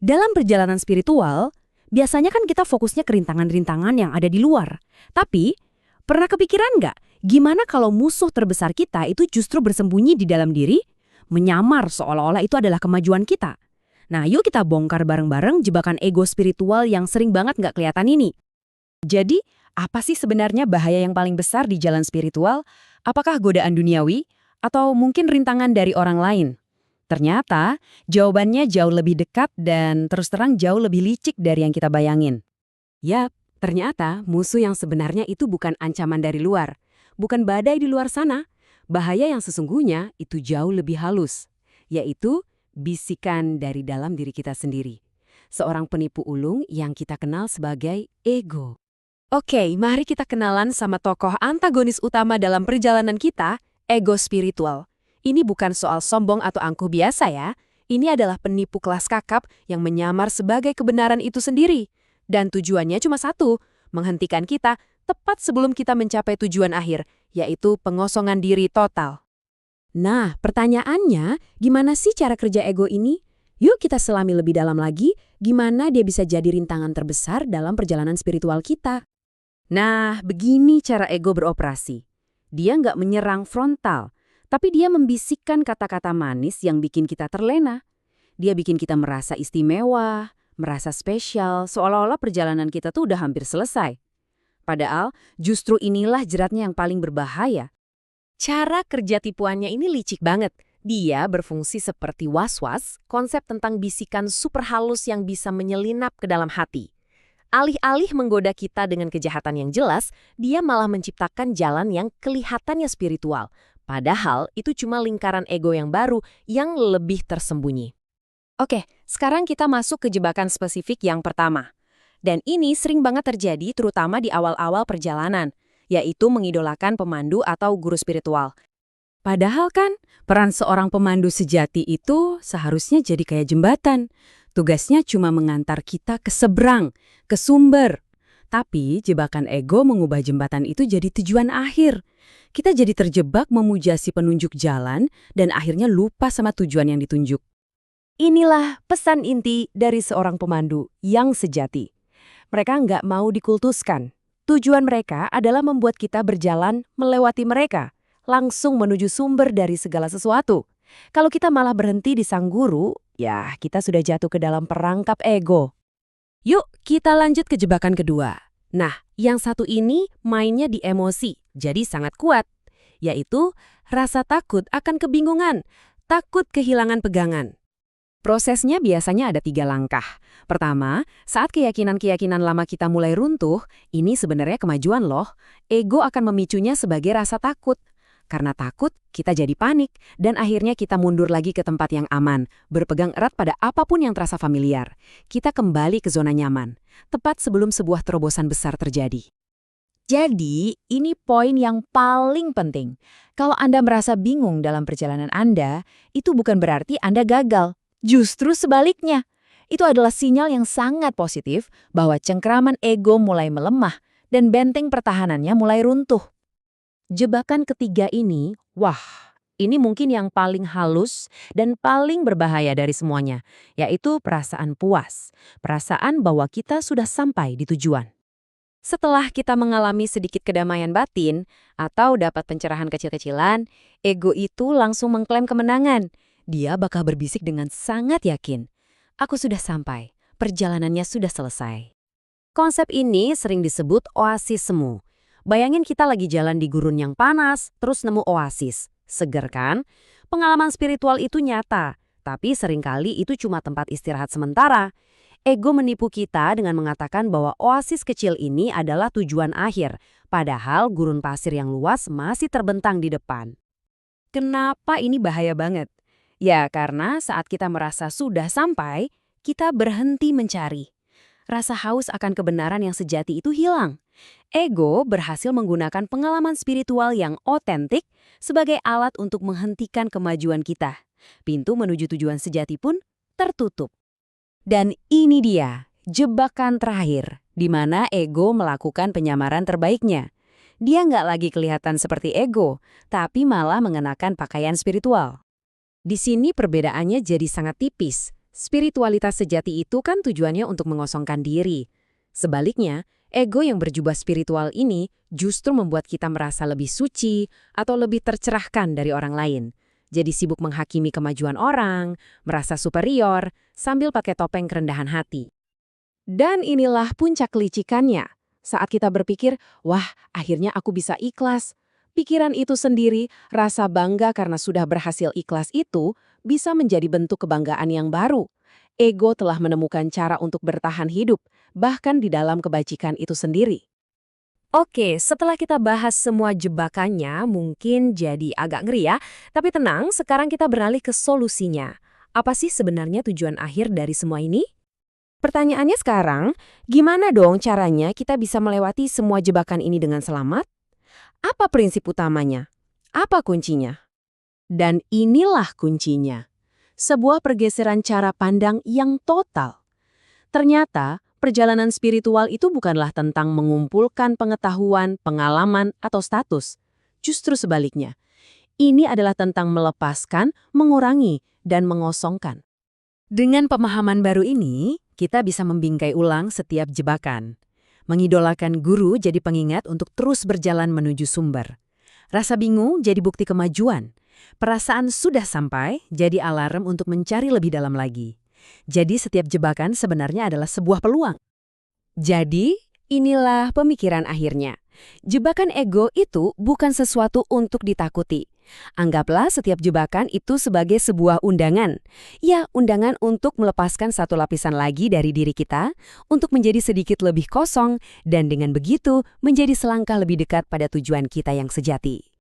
Dalam perjalanan spiritual, biasanya kan kita fokusnya ke rintangan-rintangan yang ada di luar. Tapi, pernah kepikiran nggak, gimana kalau musuh terbesar kita itu justru bersembunyi di dalam diri, menyamar seolah-olah itu adalah kemajuan kita? Nah, yuk kita bongkar bareng-bareng jebakan ego spiritual yang sering banget nggak kelihatan ini. Jadi, apa sih sebenarnya bahaya yang paling besar di jalan spiritual? Apakah godaan duniawi? Atau mungkin rintangan dari orang lain? Ternyata, jawabannya jauh lebih dekat dan terus terang jauh lebih licik dari yang kita bayangin. Yap, ternyata musuh yang sebenarnya itu bukan ancaman dari luar. Bukan badai di luar sana. Bahaya yang sesungguhnya itu jauh lebih halus. Yaitu bisikan dari dalam diri kita sendiri. Seorang penipu ulung yang kita kenal sebagai ego. Oke, mari kita kenalan sama tokoh antagonis utama dalam perjalanan kita, ego spiritual. Ini bukan soal sombong atau angkuh biasa ya. Ini adalah penipu kelas kakap yang menyamar sebagai kebenaran itu sendiri. Dan tujuannya cuma satu, menghentikan kita tepat sebelum kita mencapai tujuan akhir, yaitu pengosongan diri total. Nah, pertanyaannya, gimana sih cara kerja ego ini? Yuk kita selami lebih dalam lagi, gimana dia bisa jadi rintangan terbesar dalam perjalanan spiritual kita. Nah, begini cara ego beroperasi. Dia nggak menyerang frontal, tapi dia membisikkan kata-kata manis yang bikin kita terlena. Dia bikin kita merasa istimewa, merasa spesial, seolah-olah perjalanan kita tuh udah hampir selesai. Padahal, justru inilah jeratnya yang paling berbahaya. Cara kerja tipuannya ini licik banget. Dia berfungsi seperti was-was, konsep tentang bisikan super halus yang bisa menyelinap ke dalam hati. Alih-alih menggoda kita dengan kejahatan yang jelas, dia malah menciptakan jalan yang kelihatannya spiritual. Padahal itu cuma lingkaran ego yang baru yang lebih tersembunyi. Oke, sekarang kita masuk ke jebakan spesifik yang pertama. Dan ini sering banget terjadi terutama di awal-awal perjalanan, yaitu mengidolakan pemandu atau guru spiritual. Padahal kan, peran seorang pemandu sejati itu seharusnya jadi kayak jembatan. Tugasnya cuma mengantar kita ke seberang, ke sumber. Tapi jebakan ego mengubah jembatan itu jadi tujuan akhir. Kita jadi terjebak memuja si penunjuk jalan dan akhirnya lupa sama tujuan yang ditunjuk. Inilah pesan inti dari seorang pemandu yang sejati. Mereka nggak mau dikultuskan. Tujuan mereka adalah membuat kita berjalan melewati mereka, langsung menuju sumber dari segala sesuatu. Kalau kita malah berhenti di sang guru, ya kita sudah jatuh ke dalam perangkap ego. Yuk kita lanjut ke jebakan kedua. Nah, yang satu ini mainnya di emosi, jadi sangat kuat. Yaitu rasa takut akan kebingungan, takut kehilangan pegangan. Prosesnya biasanya ada 3 langkah. Pertama, saat keyakinan-keyakinan lama kita mulai runtuh, ini sebenarnya kemajuan loh. Ego akan memicunya sebagai rasa takut. Karena takut, kita jadi panik, dan akhirnya kita mundur lagi ke tempat yang aman, berpegang erat pada apapun yang terasa familiar. Kita kembali ke zona nyaman, tepat sebelum sebuah terobosan besar terjadi. Jadi, ini poin yang paling penting. Kalau Anda merasa bingung dalam perjalanan Anda, itu bukan berarti Anda gagal. Justru sebaliknya, itu adalah sinyal yang sangat positif bahwa cengkraman ego mulai melemah dan benteng pertahanannya mulai runtuh. Jebakan ketiga ini, wah, ini mungkin yang paling halus dan paling berbahaya dari semuanya, yaitu perasaan puas, perasaan bahwa kita sudah sampai di tujuan. Setelah kita mengalami sedikit kedamaian batin atau dapat pencerahan kecil-kecilan, ego itu langsung mengklaim kemenangan. Dia bakal berbisik dengan sangat yakin, "Aku sudah sampai, perjalanannya sudah selesai." Konsep ini sering disebut oasis semu. Bayangin kita lagi jalan di gurun yang panas, terus nemu oasis. Seger kan? Pengalaman spiritual itu nyata, tapi seringkali itu cuma tempat istirahat sementara. Ego menipu kita dengan mengatakan bahwa oasis kecil ini adalah tujuan akhir, padahal gurun pasir yang luas masih terbentang di depan. Kenapa ini bahaya banget? Ya, karena saat kita merasa sudah sampai, kita berhenti mencari. Rasa haus akan kebenaran yang sejati itu hilang. Ego berhasil menggunakan pengalaman spiritual yang otentik sebagai alat untuk menghentikan kemajuan kita. Pintu menuju tujuan sejati pun tertutup. Dan ini dia, jebakan terakhir, di mana ego melakukan penyamaran terbaiknya. Dia nggak lagi kelihatan seperti ego, tapi malah mengenakan pakaian spiritual. Di sini perbedaannya jadi sangat tipis. Spiritualitas sejati itu kan tujuannya untuk mengosongkan diri. Sebaliknya, ego yang berjubah spiritual ini justru membuat kita merasa lebih suci atau lebih tercerahkan dari orang lain. Jadi sibuk menghakimi kemajuan orang, merasa superior, sambil pakai topeng kerendahan hati. Dan inilah puncak kelicikannya. Saat kita berpikir, wah, akhirnya aku bisa ikhlas. Pikiran itu sendiri, rasa bangga karena sudah berhasil ikhlas itu, bisa menjadi bentuk kebanggaan yang baru. Ego telah menemukan cara untuk bertahan hidup, bahkan di dalam kebajikan itu sendiri. Oke, setelah kita bahas semua jebakannya, mungkin jadi agak ngeri ya. Tapi tenang, sekarang kita beralih ke solusinya. Apa sih sebenarnya tujuan akhir dari semua ini? Pertanyaannya sekarang, gimana dong caranya kita bisa melewati semua jebakan ini dengan selamat? Apa prinsip utamanya? Apa kuncinya? Dan inilah kuncinya. Sebuah pergeseran cara pandang yang total. Ternyata, perjalanan spiritual itu bukanlah tentang mengumpulkan pengetahuan, pengalaman, atau status. Justru sebaliknya. Ini adalah tentang melepaskan, mengurangi, dan mengosongkan. Dengan pemahaman baru ini, kita bisa membingkai ulang setiap jebakan. Mengidolakan guru jadi pengingat untuk terus berjalan menuju sumber. Rasa bingung jadi bukti kemajuan. Perasaan sudah sampai jadi alarm untuk mencari lebih dalam lagi. Jadi setiap jebakan sebenarnya adalah sebuah peluang. Jadi, inilah pemikiran akhirnya. Jebakan ego itu bukan sesuatu untuk ditakuti. Anggaplah setiap jebakan itu sebagai sebuah undangan. Ya, undangan untuk melepaskan satu lapisan lagi dari diri kita, untuk menjadi sedikit lebih kosong, dan dengan begitu menjadi selangkah lebih dekat pada tujuan kita yang sejati.